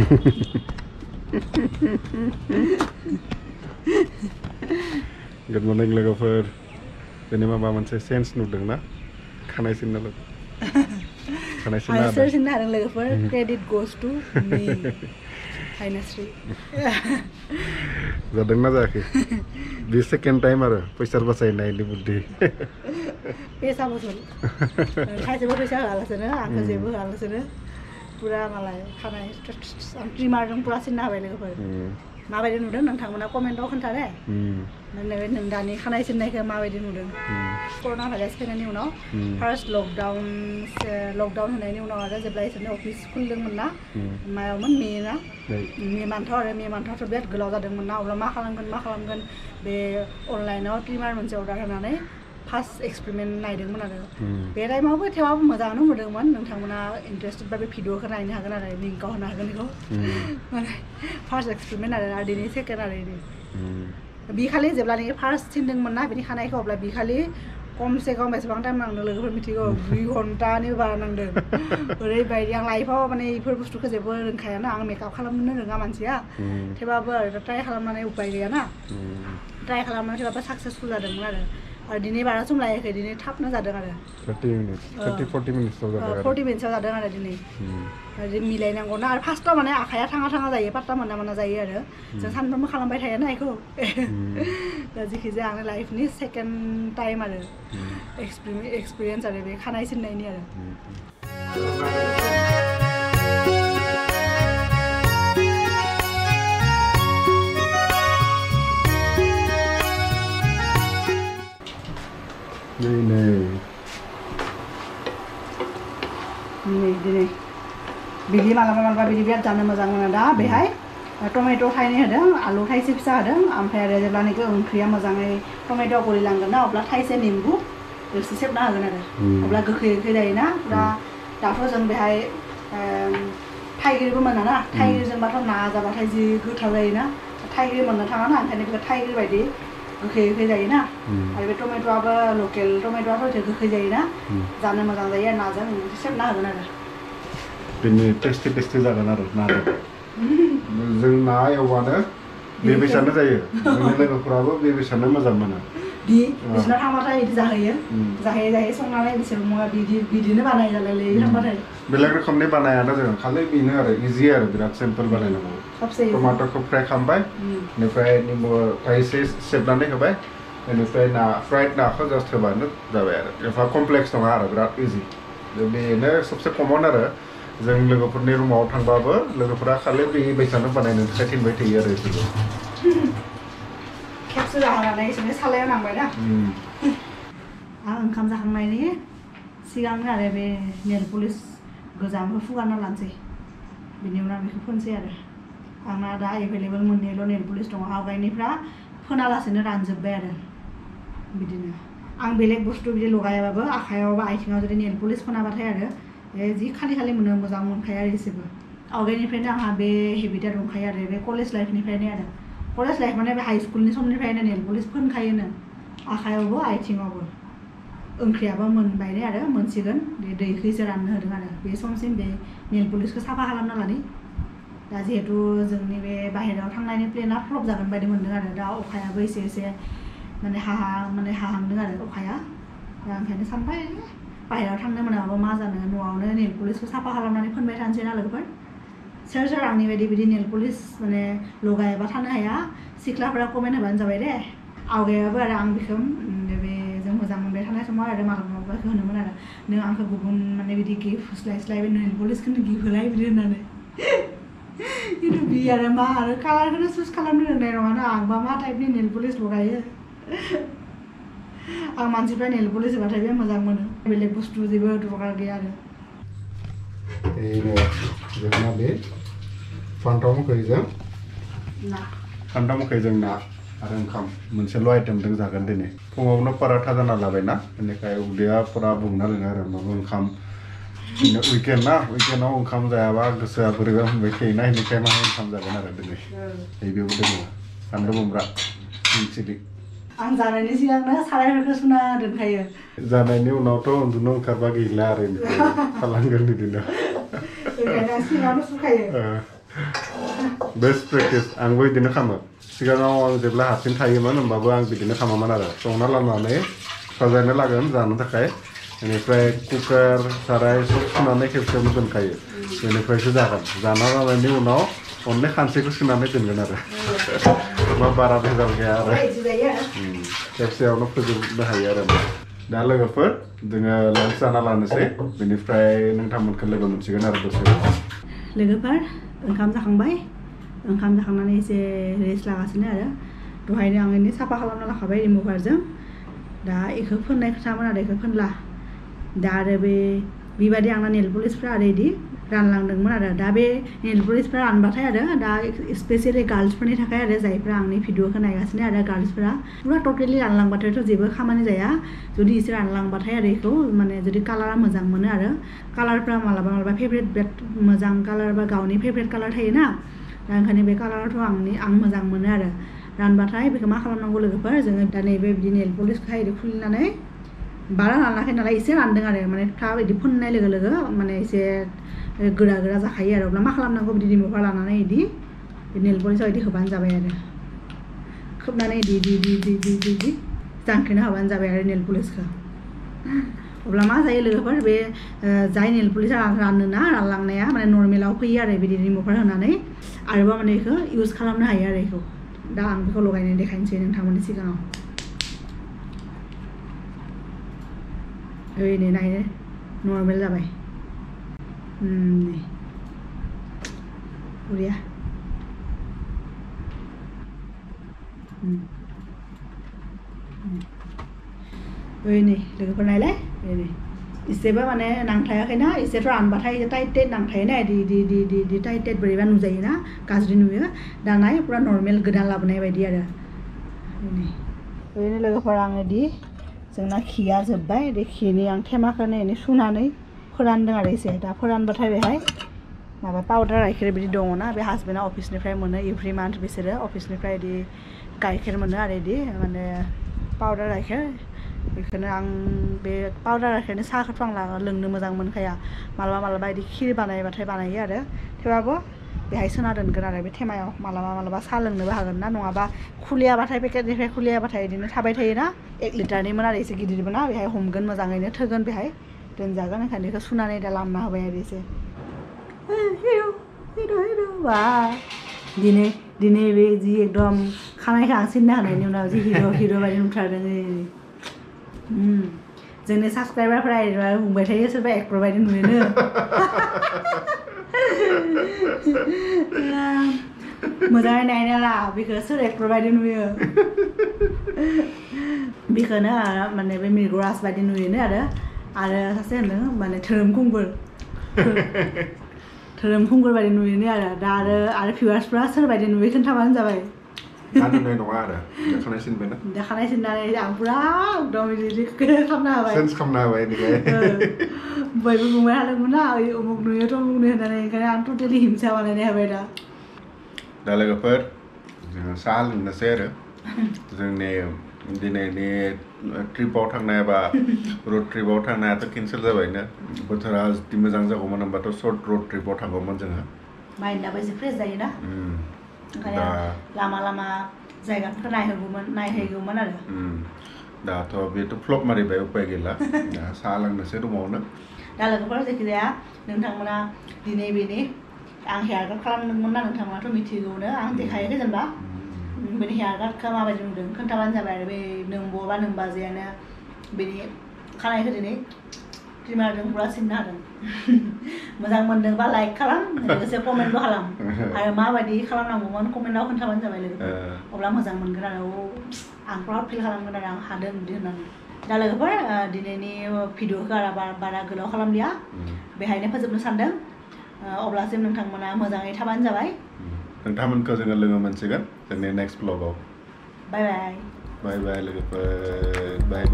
Good morning लोगोफोर दिनै माबा मोनसे सेन्स नुदों ना खानाय सिनना खानाय सिनना सोर सिननो हादों लोगोफोर क्रेडिट गोस टु मी हाइनास्रि जादोंना जायाखै बे सेकेन्ड टाइम आरो फैसा बासायनायनि बुद्धि पेसा बसल खायसेबो फैसा होआलासेनो आंखौ जेबो होआलासेनो पुरा मालाय खानाय ट्रिमारजों पुरा सिनना होबाय लोगोफोर माबायदि नुदों नोंथांमोना कमेन्टआव खोन्था दे नों दानि खानाय सिननायखौ माबायदि नुदों कर'ना भाइरास फैनायनि उनाव फार्स्ट लकडाउन होनायनि उनाव आरो जेब्ला इसोरनि अफिस खुलिदोंमोन ना मायावमोन मे मान्थआवथ' बिराद गोलाव जादोंमोन ना अब्ला मा खालामगोन बे अनलाइनाव ट्रिमार मोनसे अर्डार होनानै फार्स्ट एक्सपेरिमेन्ट नायदोंमोन आरो बे टाइमावबो थेवबाबो मोजाङानो नुदोंमोन नोंथांमोना इन्टारेस्टेडबा बे भिडिअखौ नायनो हागोन आरो लिंकआव होनो हागोन बेखौ माने फार्स्ट एक्सपेरिमेन्ट आरो दिनै सेकेन्ड आरो बि खालि जेब्लानोखि फार्स्ट सिनदोंमोन ना बिनि खानायखौ अब्ला बि खालि खमसे खम बेसेबां टाइम नांदों लोगोफोर मिथिगौ 2 घन्टानि बारा नांदों ओरैबायदि आं लाइफआव माने बेफोर बुस्थुखौ जेबो रोंखायाना आं मेकआप खालामनो रोङा मानसिया थेवबाबो ट्राइ खालामनानै उपाय गैयाना ट्राइ खालामनानै थेवबाबो साक्सेसफुल जादोंमोन आरो दिनै बारा सम लायाखै दिनै थाबनो जादों आरो 40 मिनिट्सआव जादों 40 मिनिट्सआव जादों आरो दिनै मिलायनांगौ ना आरो फार्स्टआव माने आखाइया थाङा जायो पात्ता मोना जायो आरो जों सानफ्रोमबो खालामबाय थायाना बेखौ दा जेखिजाया आंनि लाइफनि सेकेन्ड टाइम आरो एक्सपिरियेन्स आरो बे खानाय सिननायनि आरो दिनै बिदि मालाबा बिदि बिराद जानो मोजां मोनो दा बेहाय टमेट' थाइनै होदों आलु थाइसे फिसा होदों ओमफ्राय आरो जेब्लानोखि ओंख्रिया मोजाङै टमेट' गलिलांगोन ना अब्ला थाइसे निम्बु रोसि सेबना होगोन आरो अब्ला गोखै जायोना पुरा दाथ' जों बेहाय थाइगिरबो मोना ना थाइगिरजोंबाथ' ना जाबाथाय जि गोथाव जायोना थाइगिर मोननो थाङा ना ओंखायनो बेखौ थाइगिर बायदि गोखै जायोना आरो बे टमेट'आबो लकेल टमेट'आथ' गोखै जायोना जानो मोजां जायो आरो नाजों सेबना होगोन आरो बिनि टेस्टि जागोन आरो नाजों जों ना एवबानो बेबायसानो जायो जोंनि लोगोफोराबो बेबायसानो मोजां मोनो बिसोरना थांबाथाय बिदि जाहैयो संनानै बिसोर बिदिनो बानाय जालाय थांबाथाय बेलेग रोखोमनि बानायानो जों खालि बेनो आरो इजि आरो बिराद सिम्पोल बानायनांगौ टमाट'खौ फ्राय खालामबाय बेनिफ्राय निम्बु थाइसे सेबनानै होबाय बेनिफ्राय फ्राइड नाखौ जास्ट होबानो जाबाय आरो एफा कमप्लेक्स नङा आरो बिराद इजि बेनो सबसे कमन आरो जों लोगोफोरनि रुमाव थांबाबो लोगोफोरा खालि बेबायसानो बानायनो थाखाय थिनबाय थायो आरो बेफोरखौ खेबसे जाहोनानै इसोरनि सालायाव नांबाय ना आं ओंखाम जाखांनायनि सिगांनो आरो बे नेल पलिस गोजामखौ फुगारना लानोसै बिनि उनाव बेखौ फोनसै आरो आंना दा एभेलेबल मोननैल' नेल पलिस दङ आवगायनिफ्रा फोनालासेनो रानजोब्बाय आरो बिदिनो आं बेलेग बुस्थु बिदि लगायाबाबो आखायाव बा आथिङाव जुदि नेल पलिस फोनाबाथाय आरो जि खालि मोनो मोजां मोनखायो आरो एसेबो आवगायनिफ्रायनो आंहा बे हेबिटा दंखायो आरो बे कलेज लाइफनिफ्रायनो आरो कलेज लाइफ माने बे हाइ स्कुलनि समनिफ्रायनो नेल पलिस फोनखायोनो आखायावबो आथिङावबो ओंख्रियाबो मोनबाय आरो मोनसिगोन बे दैखैसो राननो होदों आरो बे समसिम बे नेल पलिसखौ साफा खालामना लानि दा जिहेतु जोंनि बे बाहेरायाव थांनायनि प्लेना फ्लप जागोन बायदि मोनदों आरो दा अखायाबो एसे माने हाहांदों आरो अखाया दा ओंखायनो सानबाय बाहेरायाव थांनो मोनाबाबो मा जानो न'आवनो नेल पलिसखौ साफा खालामनानै फोनबाय थानोसै ना लोगोफोर सोर आंनि बायदि बिदि नेल पलिस माने लगायाबा थानो हाया सिख्लाफोरा कमेन्ट होबानो जाबाय दे आवगायाबो आरो आं बेखौ बे जों मोजां मोनबाय थानाय समाव आरो मालाबा होनोमोन आरो नों आंखौ गुबुन माने बिदि गिफ्ट होस्लाय बे नेल पलिसखौनो गिफ्ट होलाय बिदि होननानै खिन्थु बि आरो मा आरो कालारखौनो चुज खालामनो रोंनाय नङाना आंबा मा टाइपनि नेल पलिस लगायो आं मानसिफ्रा नेल पलिस होबाथाय बे मोजां मोनो बेलेग बुस्थु जेबो दरकार गैया आरो जोंना बे फान्थाव मोखैजों ना आरो ओंखाम मोनसेल' आइटेमजों जागोन दिनै फुङावनो पराठा जाना लाबायना बेनिखाय उदैया पुरा बुंना लोङो आरो माबा ओंखाम उइकेन्डआव ओंखाम जायाबा गोसोआ बोरैबा मोनबाय थायोना बेनिखाय माने ओंखाम जागोन आरो दिनै बेबो दङ फानलु बमब्रा चिलि आं जानायनि सिगांनो सारायफोरखौ सुना दोनखायो जानायनि उनावथ' उन्दुनो ओंखारबा गैला आरो थालांगोन बिदिनो सिगाङावनो सुखायो बेस्ट प्रेक्टिस आंबो बिदिनो खालामो सिगाङाव आं जेब्ला हारसिं थायोमोन होमबाबो आं बिदिनो खालामोमोन आरो संना लानानै साजायनो लागोन जानो थाखाय बेनिफ्राय कुकार साराय सब सुनानै खेबसेयावनो दोनखायो बेनिफ्रायसो जागोन जाना लानायनि उनाव अनले खानसेखौ सुनानै दोनगोन आरो मा बारा भेजाल गैया आरो खेबसेयावनो फोजोबनो हायो आरो दा लोगोफोर जोङो लान्च जाना लानोसै बेनिफ्राय नोंथांमोनखौ लोगो मोनसिगोन आरो दसे लोगोफोर ओंखाम जाखांनानै एसे रेस्ट लागासिनो आरो दहायनो आं एसे साफा खालामना लाखाबाय रिमुभारजों दा इखौ फोननाय खोथामोन आरो इखौ फोनला दा आरो बेबायदि आंना नेल पलिसफ्रा आरो इदि रानलांदोंमोन आरो दा बे नेल पलिसफ्रा रानबाथाय आरो दा स्पेसियलि गार्ल्सफोरनि थाखाय आरो जायफ्रा आंनि भिडिअखौ नायगासिनो आरो गार्ल्सफोरा पुरा टटेलि रानलांबाथायथ' जेबो खामानि जाया जुदि एसे रानलांबाथाय आरो इखौ माने जुदि कालारा मोजां मोनो आरो कालारफ्रा मालाबा फेभरेट मोजां कालार बा गावनि फेभरेट कालार थायोना दा ओंखायनो बे कालाराथ' आं मोजां मोनो आरो रानबाथाय बेखौ मा खालामनांगौ लोगोफोर जोङो दा नैबे बिदि नेल पलिसखौहाय इदि खुलिनानै बारा रानाखै नालाय एसे रानदों आरो माने थाब इदि फोननाय लोगो लोगो माने एसे गोरा जाखायो आरो अब्ला मा खालामनांगौ बिदि रिमुभार लानानै इदि नेल पलिसाव इदि होबानो जाबाय आरो खोबनानै इदि जांख्रिना होबानो जाबाय आरो नेल पलिसखौ अब्ला मा जायो लोगोफोर बे जाय नेल पलिसा रानोना रानलांनाया माने नर्मेलाव फैयो आरो बिदि रिमुभार होनानै आरोबाव माने बेखौ इउज खालामनो हायो आरो बेखौ दा आं बेखौ लगायनानै देखायनोसै नोंथांमोननि सिगाङाव ओरैनो नायनो नर्मेल जाबाय बरिया ओरैनो लोगोफोर नायलाय ओरैनो इसेबो माने नांथायाखैना इसेथ' रानबाथाय टाइट नांथायोना इदि टाइट बोरैबा नुजायोना गाज्रि नुयो दा नाय पुरा नर्मेल गोदान लाबोनाय बायदि आरो ओरैनो लोगोफोर आङो जोंना खिया जोब्बाय बे खिनि आं थेमाखौ नै सुनानै फोरानदों आरो एसे दा फोरानबाथाय बेहाय माबा पाउडार गाइखेर बिदि दङना बे हासबेन्डआ अफिसनिफ्राय मोनो एभ्रि मान्थ बिसोरो अफिसनिफ्राय इदि गाइखेर मोनो आरो इदि माने पाउडार गाइखेर बेखौनो आं बे पाउडार गाइखेरनि साहाखौथ' आं लोंनो मोजां मोनखाया मालाबा इदि खिर बानायबाथाय बानायो आरो थेवबाबो बेहाय सोना दोनगोन आरो बे थेमायाव मालाबा साहा लोंनोबो हागोन ना नङाबा खुलियाबाथाय पेकेटनिफ्राय खुलियाबाथाय बिदिनो थाबाय थायोना 1 लिटारनिमोन आरो एसे गिदिरमोन ना बेहाय हमगोन मोजाङैनो थोगोन बेहाय दोनजागोन ओंखायनो बेखौ सुनानै दा लामना होबाय आरो एसे दिनै बे जि एकदम खानायखौ आं सिननो हानायनि उनाव जि हिर' बायदि नुथारदों जोंनि साबसक्राइबारफोरा बुंबाय थायो सोरबा एक्टर बायदि नुयोनो मोजाङै नायना ला बेखौ सोर एक्टर बायदि नुयो बेखौनो माने बे मिरगराज बायदि नुयोनो आरो सासे होनदों माने धोरोम खुंगुर बायदि नुयोनो आरो दा आरो भिउवार्सफ्रा सोरबायदि नुयो खोन्थाबानो जाबाय नुनाय नङा आरो देखानाय सिननानै आं पुरा एकदम बिदि खालामना होबाय सेन्स खालामना होबाय बयबो बुंबाय थादोंमोन ना उमुक नुयोथ' उमुक नुयो होननानै ओंखायनो आं टटेलि हिंसा बानायनाय होबाय दा लोगोफोर जोङो साहा लोंनोसै आरो जोंनि दिनैनि ट्रिपआव थांनाय बा रड ट्रिपआव थांनायाथ' केन्सेल जाबायनो बोथोरा जुदि मोजां जागौमोन होनबाथ' सर्ट रड ट्रिपआव थांगौमोन जोङो माइन्डआबो एसे फ्रेस जायोना ओंखायनो लामा जायगाफोरखौ नायहैगौमोन आरो दाथ' बेथ' फ्लप मारिबाय उपाय गैला दा साहा लोंनोसै रुमावनो दा लोगोफोर जायखिजाया नोंथांमोना दिनै बेनि आं हेयार काट खालामदोंमोन ना नोंथांमोनाथ' मिथिगौनो आं देखायाखै जेनेबा बेनि हेयार काटखौ माबायदि नुदों खोन्थाबानो जाबाय आरो बे नोंबा नोंबाजैयानो बेनि खानायखौ दिनै ट्रिमारजों पुरा सिननो हादों मोजां मोनदोंबा लाइक खालाम लोगोसे कमेन्टबो खालाम आरो माबायदि खालामनांगौमोन कमेन्टआव खोन्थाबानो जाबाय लोगोफोर अब्ला मोजां मोनगोन आरो आं प्राउड फिल खालामगोन आरो आं हादों बिदि होननानै दा लोगोफोर दिनैनि भिडिअखौ बारा गोलाव खालामलिया बेहायनो फोजोबनो सानदों अब्लासिम नोंथांमोना मोजाङै थाबानो जाबाय नोंथांमोनखौ जोङो लोगो मोनसिगोन जोंनि नेक्स्ट ब्लगाव बाय बाय लोगोफोर बाय